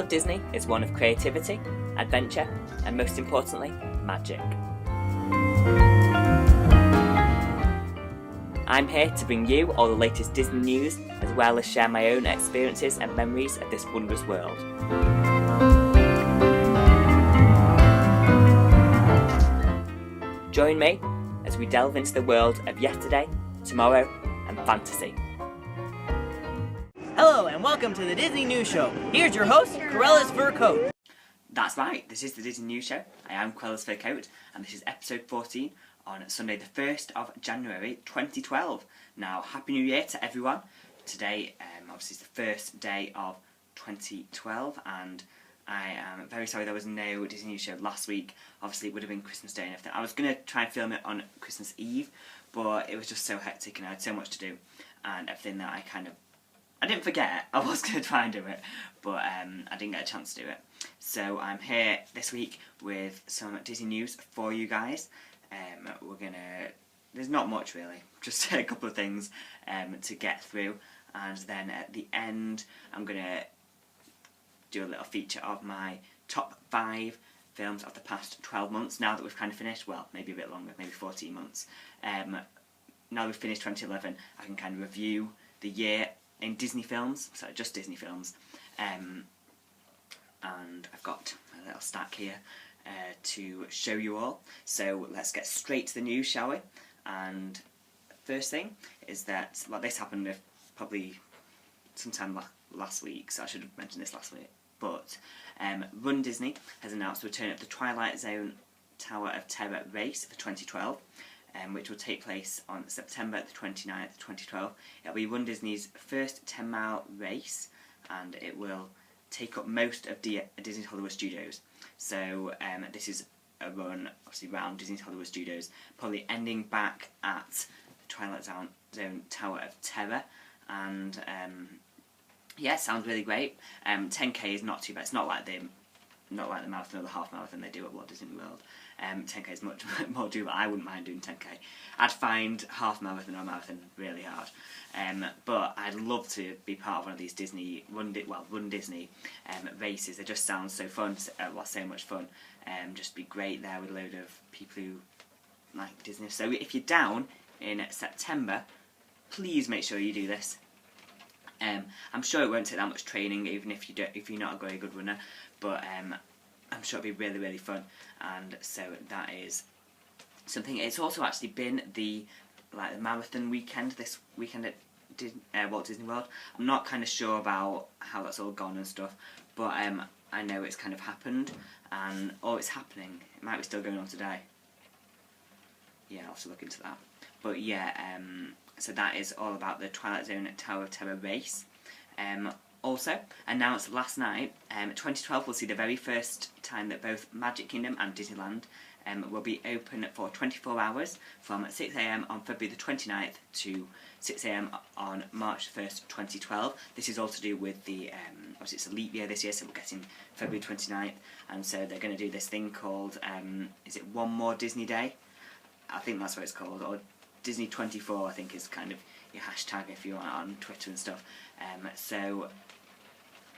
Walt Disney is one of creativity, adventure, and most importantly, magic. I'm here to bring you all the latest Disney news, as well as share my own experiences and memories of this wondrous world. Join me as we delve into the world of yesterday, tomorrow, and fantasy. Hello and welcome to the Disney News Show. Here's your host, CruellasFurCoat. That's right, this is the Disney News Show. I am CruellasFurCoat, and this is episode 14 on Sunday the 1st of January 2012. Now, Happy New Year to everyone. Today, obviously, is the first day of 2012, and I am very sorry there was no Disney News Show last week. Obviously, it would have been Christmas Day and everything. I was going to try and film it on Christmas Eve, but it was just so hectic and I had so much to do, and everything that I didn't forget. I was going to try and do it, but I didn't get a chance to do it. So I'm here this week with some Disney news for you guys. There's not much really, just a couple of things to get through, and then at the end I'm going to do a little feature of my top 5 films of the past 12 months, now that we've kind of finished, well, maybe a bit longer, maybe 14 months. Now that we've finished 2011, I can kind of review the year in Disney films, so just Disney films, and I've got a little stack here to show you all. So let's get straight to the news, shall we? And first thing is that, well, this happened probably sometime last week, so I should have mentioned this last week, but Run Disney has announced the return of the Twilight Zone Tower of Terror race for 2012. Which will take place on September the 29th, 2012. It'll be Run Disney's first 10-mile race, and it will take up most of Disney's Hollywood Studios. So this is a run, obviously, around Disney's Hollywood Studios, probably ending back at the Twilight Zone Tower of Terror, and yeah, sounds really great. 10k is not too bad. It's not like the marathon or the half marathon they do at Walt Disney World. 10k is much more doable. I wouldn't mind doing 10k. I'd find half marathon or marathon really hard. But I'd love to be part of one of these Disney Run Disney races. They just sound so fun. So much fun. Just be great there with a load of people who like Disney. So if you're down in September, please make sure you do this. I'm sure it won't take that much training, even if you're not a very good runner, but I'm sure it'll be really, really fun. And so that is something. It's also actually been the marathon weekend this weekend at Walt Disney World. I'm not kind of sure about how that's all gone and stuff, but I know it's kind of happened, and it's happening. It might be still going on today. Yeah, I'll have to look into that. But yeah, so that is all about the Twilight Zone Tower of Terror race. Also, announced last night, 2012 will see the very first time that both Magic Kingdom and Disneyland will be open for 24 hours from 6 AM on February the 29th to 6 AM on March 1st, 2012. This is all to do with the, obviously it's a leap year this year, so we're getting February 29th, and so they're going to do this thing called, is it One More Disney Day? I think that's what it's called, or Disney 24, I think, is kind of your hashtag if you're on Twitter and stuff. So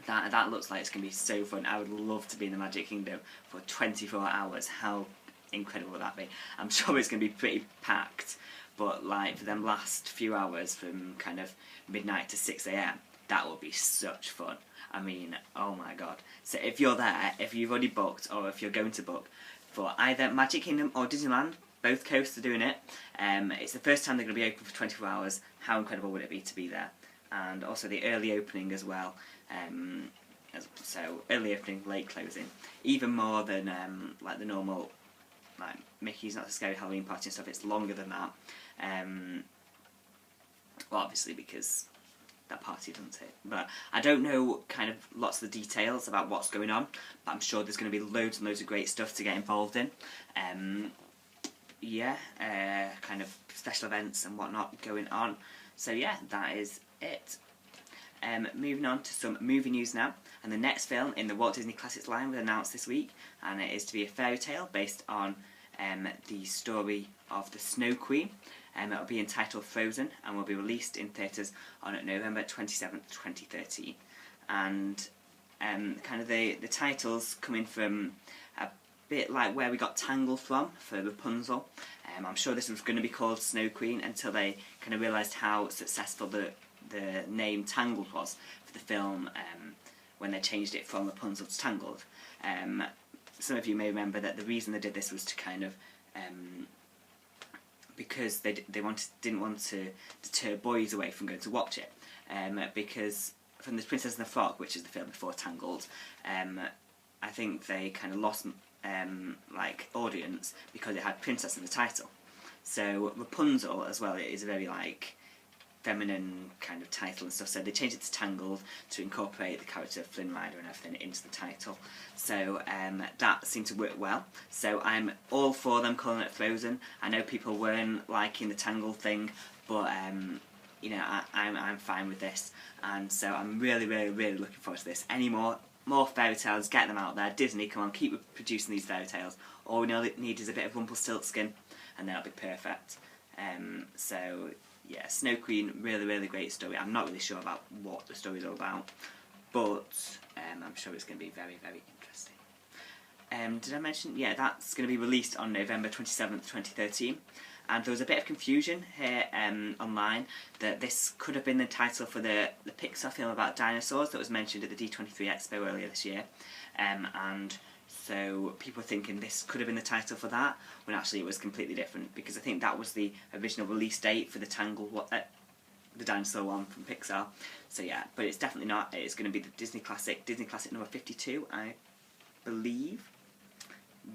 that looks like it's going to be so fun. I would love to be in the Magic Kingdom for 24 hours. How incredible would that be? I'm sure it's going to be pretty packed, but like for them last few hours from kind of midnight to 6 AM, that would be such fun. I mean, oh my god. So if you're there, if you've already booked, or if you're going to book for either Magic Kingdom or Disneyland, both coasts are doing it. It's the first time they're going to be open for 24 hours. How incredible would it be to be there? And also the early opening as well. So early opening, late closing. Even more than like the normal, like Mickey's Not So Scary Halloween Party and stuff. It's longer than that. Well, obviously because that party doesn't it. But I don't know kind of lots of the details about what's going on. But I'm sure there's going to be loads and loads of great stuff to get involved in. Yeah, kind of special events and whatnot going on. So yeah, that is it. Moving on to some movie news now, and the next film in the Walt Disney Classics line was announced this week, and it is to be a fairy tale based on the story of the Snow Queen. It will be entitled Frozen and will be released in theatres on November 27th, 2013. And kind of the titles coming from a bit like where we got Tangled from for Rapunzel. I'm sure this was going to be called Snow Queen until they kind of realised how successful the name Tangled was for the film when they changed it from Rapunzel to Tangled. Some of you may remember that the reason they did this was to kind of because they didn't want to deter boys away from going to watch it, because from The Princess and the Frog, which is the film before Tangled, I think they kind of lost like audience because it had princess in the title. So Rapunzel as well, it is a very like feminine kind of title and stuff, so they changed it to Tangled to incorporate the character of Flynn Rider and everything into the title. So that seemed to work well, so I'm all for them calling it Frozen. I know people weren't liking the Tangled thing, but you know, I'm fine with this, and so I'm really looking forward to this. Any more fairy tales, get them out there. Disney, come on, keep producing these fairy tales. All we need is a bit of Rumpelstiltskin, and then it'll be perfect. So yeah, Snow Queen, really great story. I'm not really sure about what the story's all about, but I'm sure it's going to be very interesting. Did I mention? Yeah, that's going to be released on November 27th, 2013. And there was a bit of confusion here online that this could have been the title for the Pixar film about dinosaurs that was mentioned at the D23 Expo earlier this year. And so people were thinking this could have been the title for that, when actually it was completely different, because I think that was the original release date for the Tangled, the dinosaur one from Pixar. So yeah, but it's definitely not. It's going to be the Disney Classic number 52, I believe.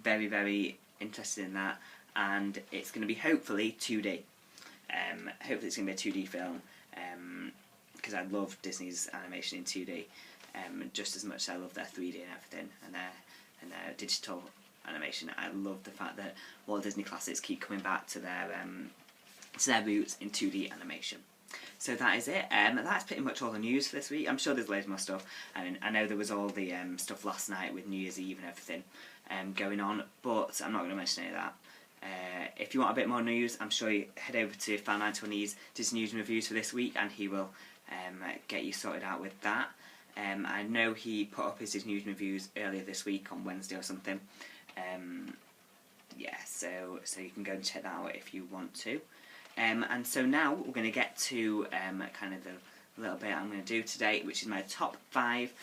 Very interested in that. And it's going to be hopefully 2D. Hopefully it's going to be a 2D film, because I love Disney's animation in 2D, just as much as I love their 3D and everything, and their digital animation. I love the fact that Walt Disney Classics keep coming back to their roots in 2D animation. So that is it. That's pretty much all the news for this week. I'm sure there's loads more stuff. I mean, I know there was all the stuff last night with New Year's Eve and everything going on, but I'm not going to mention any of that. If you want a bit more news, I'm sure you head over to Fan920's Disney News and Reviews for this week, and he will get you sorted out with that. I know he put up his Disney News and Reviews earlier this week on Wednesday or something. Yeah, so you can go and check that out if you want to. And so now we're going to get to kind of the little bit I'm going to do today, which is my top 5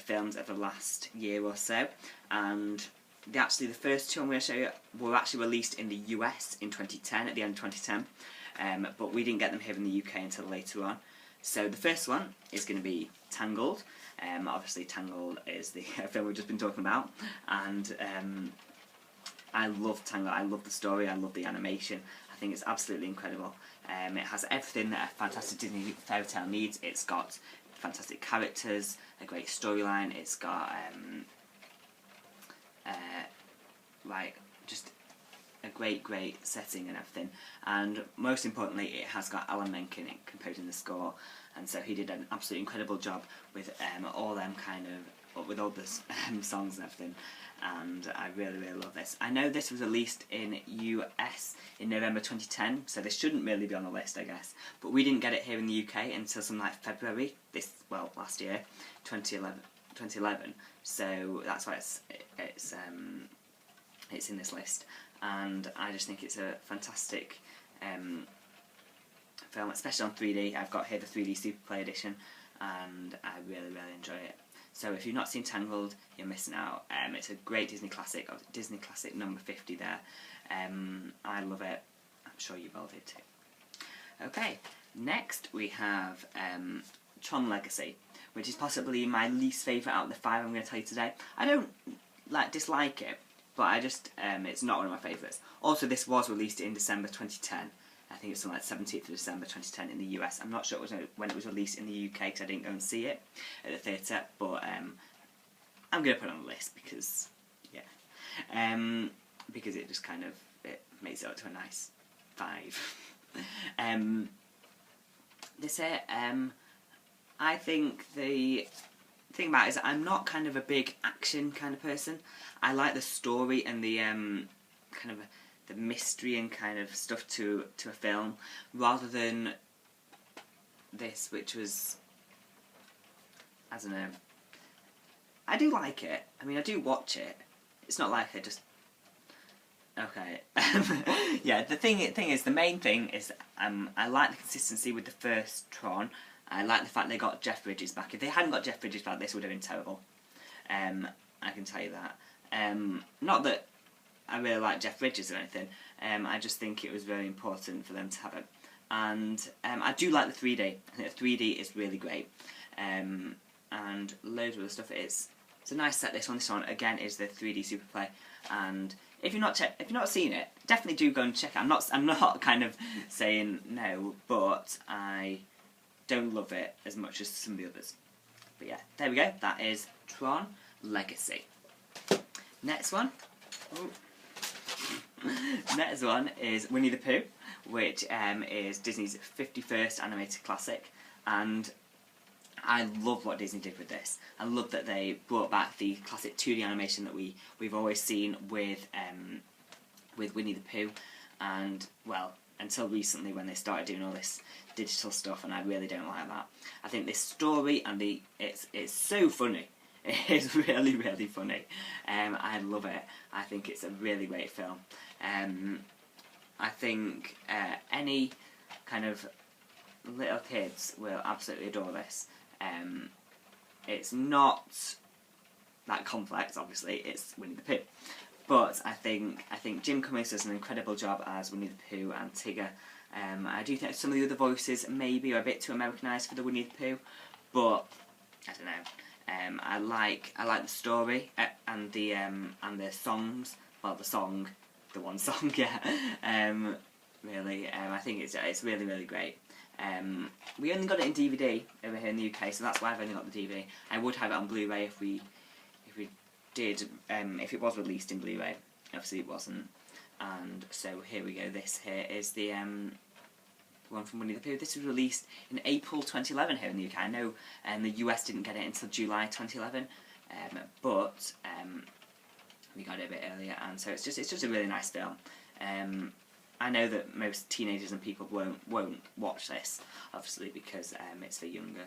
films of the last year or so. And the first two I'm going to show you were actually released in the US in 2010, at the end of 2010, but we didn't get them here in the UK until later on. So the first one is going to be Tangled. Obviously Tangled is the film we've just been talking about, and I love Tangled. I love the story, I love the animation. I think it's absolutely incredible. It has everything that a fantastic Disney fairy tale needs. It's got fantastic characters, a great storyline, it's got like just a great setting and everything, and most importantly it has got Alan Menken composing the score, and so he did an absolutely incredible job with all them kind of, with all the songs and everything, and I really love this. I know this was released in US in November 2010, so this shouldn't really be on the list, I guess, but we didn't get it here in the UK until something like February last year, 2011, so that's why it's in this list, and I just think it's a fantastic film, especially on 3D. I've got here the 3D Super Play Edition, and I really enjoy it. So if you've not seen Tangled, you're missing out. It's a great Disney classic, Disney Classic number 50 there. I love it. I'm sure you will do too. Okay, next we have Tron Legacy, which is possibly my least favourite out of the 5 I'm going to tell you today. I don't dislike it, but I just it's not one of my favourites. Also, this was released in December 2010. I think it's something like 17th of December 2010 in the US. I'm not sure when it was released in the UK because I didn't go and see it at the theatre, but I'm going to put it on the list because, yeah, because it just kind of makes it up to a nice 5. I think the thing about it is I'm not kind of a big action kind of person. I like the story and the kind of the mystery and kind of stuff to a film, rather than this, which was, I don't know, I do like it. I mean, I do watch it. It's not like I just... Okay. Yeah, the thing is, the main thing is I like the consistency with the first Tron. I like the fact they got Jeff Bridges back. If they hadn't got Jeff Bridges back, this would have been terrible. I can tell you that. Not that I really like Jeff Bridges or anything. I just think it was very important for them to have it. And I do like the 3D. I think the 3D is really great. And loads of other stuff. It's a nice set. This one again is the 3D Super Play. And if you've not seen it, definitely do go and check it. I'm not kind of saying no, but I don't love it as much as some of the others. But yeah, there we go. That is Tron Legacy. Next one. Ooh. Next one is Winnie the Pooh, which is Disney's 51st animated classic, and I love what Disney did with this. I love that they brought back the classic 2D animation that we've always seen with Winnie the Pooh, and well, until recently when they started doing all this digital stuff, and I really don't like that. I think this story and it's so funny. It is really, really funny. I love it. I think it's a really great film. I think any kind of little kids will absolutely adore this. It's not that complex, obviously. It's Winnie the Pooh, but I think Jim Cummings does an incredible job as Winnie the Pooh and Tigger. I do think some of the other voices maybe are a bit too Americanised for the Winnie the Pooh, but I don't know. I like the story and the songs. Well, the one song, yeah. Really, I think it's really, really great. We only got it in DVD over here in the UK, so that's why I've only got the DVD. I would have it on Blu-ray if we did, if it was released in Blu-ray. Obviously it wasn't, and so here we go. This here is the one from Winnie the Pooh. This was released in April 2011 here in the UK. I know the US didn't get it until July 2011, but we got it a bit earlier, and so it's just a really nice film. I know that most teenagers and people won't watch this, obviously, because it's for younger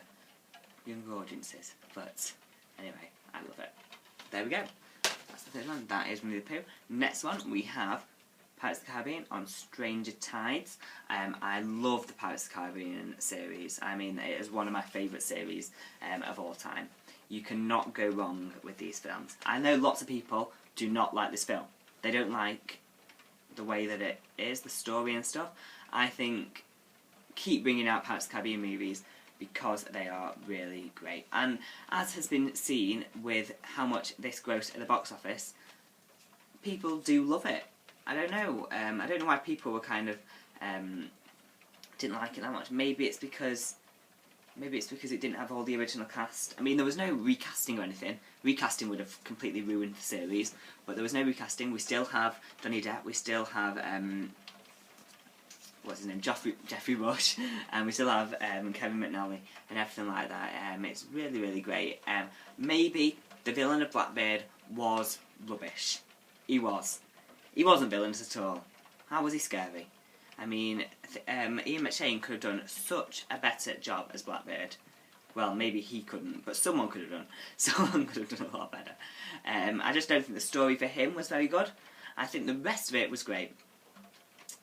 audiences. But anyway, I love it. There we go. That's the third one. That is Winnie the Pooh. Next one we have Pirates of the Caribbean on Stranger Tides. I love the Pirates of the Caribbean series. I mean, it is one of my favourite series of all time. You cannot go wrong with these films. I know lots of people do not like this film. They don't like the way that it is, the story and stuff. I think keep bringing out Pirates of the Caribbean movies because they are really great. And as has been seen with how much this grossed at the box office, people do love it. I don't know. I don't know why people were kind of didn't like it that much. Maybe it's because it didn't have all the original cast. I mean, there was no recasting or anything. Recasting would have completely ruined the series, but there was no recasting. We still have Johnny Depp. We still have what's his name, Jeffrey Rush, and we still have Kevin McNally and everything like that. It's really, really great. Maybe the villain of Blackbeard was rubbish. He wasn't villainous at all. How was he scary? I mean, Ian McShane could have done such a better job as Blackbeard. Well, maybe he couldn't, but someone could have done. Someone could have done a lot better. I just don't think the story for him was very good. I think the rest of it was great.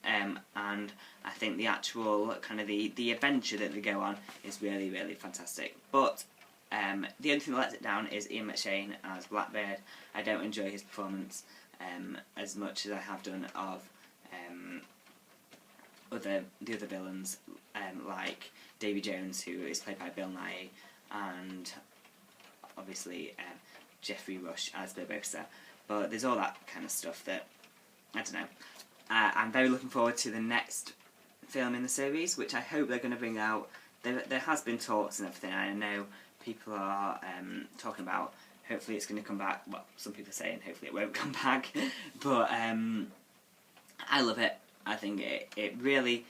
And I think the actual, kind of the adventure that they go on is really, really fantastic. But the only thing that lets it down is Ian McShane as Blackbeard. I don't enjoy his performance as much as I have done of the other villains, like Davy Jones, who is played by Bill Nighy, and obviously Jeffrey Rush as Barbossa. But there's all that kind of stuff that, I don't know. I'm very looking forward to the next film in the series, which I hope they're going to bring out. There has been talks and everything, and I know people are talking about hopefully it's going to come back. Well, some people are saying hopefully it won't come back, but I love it. I think it really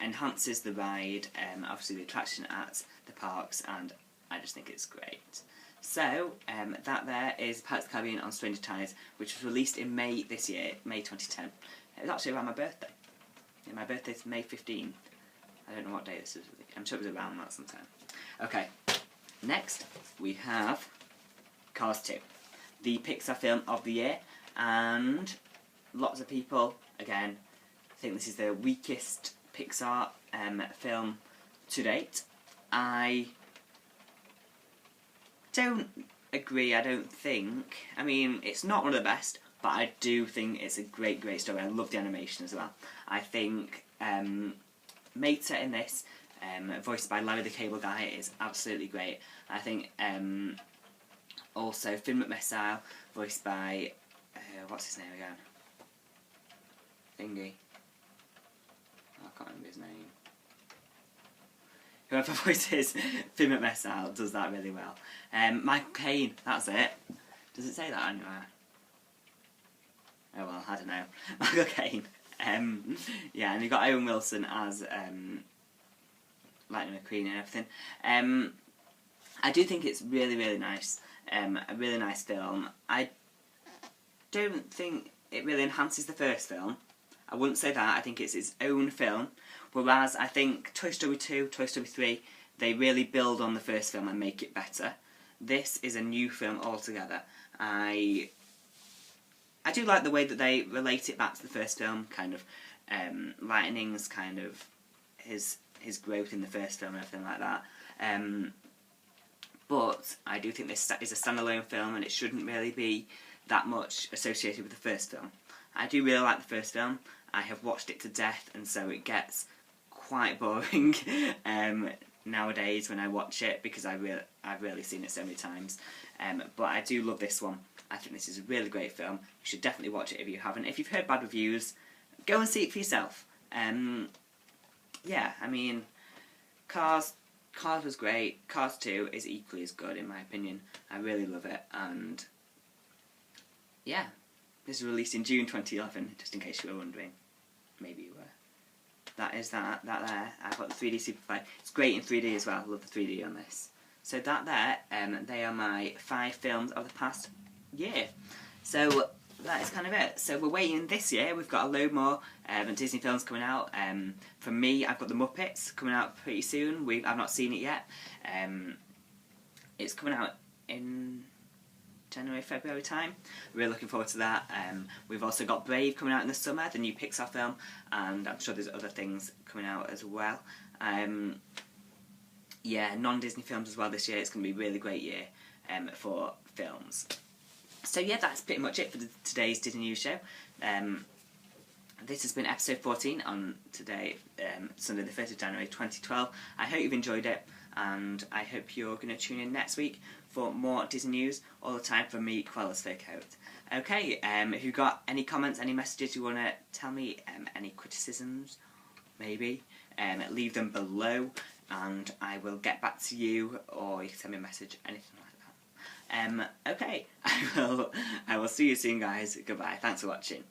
enhances the ride, obviously the attraction at the parks, and I just think it's great. So, that there is Pirates of the Caribbean on Stranger Tides, which was released in May this year, May 2010. It was actually around my birthday. Yeah, my birthday's May 15th. I don't know what day this is. I'm sure it was around that sometime. Okay, next we have Cars 2, the Pixar film of the year, and lots of people, again, think this is the weakest Pixar film to date. I don't agree, I don't think. I mean, it's not one of the best, but I do think it's a great, great story. I love the animation as well. I think Mater in this, voiced by Larry the Cable Guy, is absolutely great. I think also Finn McMissile, voiced by, what's his name again? Thingy. Oh, I can't remember his name. Whoever voices Finn McMissile does that really well. Michael Caine, that's it. Does it say that anywhere? Oh well, I don't know. Michael Caine. Yeah, and you've got Owen Wilson as Lightning McQueen and everything. I do think it's really, really nice. A really nice film. I don't think it really enhances the first film. I wouldn't say that. I think it's its own film. Whereas I think Toy Story 2, Toy Story 3, they really build on the first film and make it better. This is a new film altogether. I do like the way that they relate it back to the first film, kind of Lightning's kind of his growth in the first film and everything like that. But I do think this is a standalone film and it shouldn't really be that much associated with the first film. I do really like the first film. I have watched it to death, and so it gets quite boring nowadays when I watch it, because I've really seen it so many times. But I do love this one. I think this is a really great film. You should definitely watch it if you haven't. If you've heard bad reviews, go and see it for yourself. Yeah, I mean, Cars was great. Cars 2 is equally as good in my opinion. I really love it, and yeah, this was released in June 2011, just in case you were wondering. Maybe you were. That is that there. I've got the 3D Superfly. It's great in 3D as well. I love the 3D on this. So that there, they are my 5 films of the past year. So that is kind of it. So we're waiting this year. We've got a load more Disney films coming out. For me, I've got the Muppets coming out pretty soon. I've not seen it yet. It's coming out in January, February time. Really looking forward to that. We've also got Brave coming out in the summer, the new Pixar film, and I'm sure there's other things coming out as well. Yeah, non-Disney films as well this year. It's going to be a really great year for films. So yeah, that's pretty much it for today's Disney News Show. This has been episode 14 on today, Sunday the 1st of January 2012. I hope you've enjoyed it, and I hope you're going to tune in next week for more Disney news all the time from me, CruellasFurCoat. Okay, if you've got any comments, any messages you want to tell me, any criticisms, maybe, leave them below, and I will get back to you, or you can send me a message, anything like that. Okay, I will see you soon, guys. Goodbye. Thanks for watching.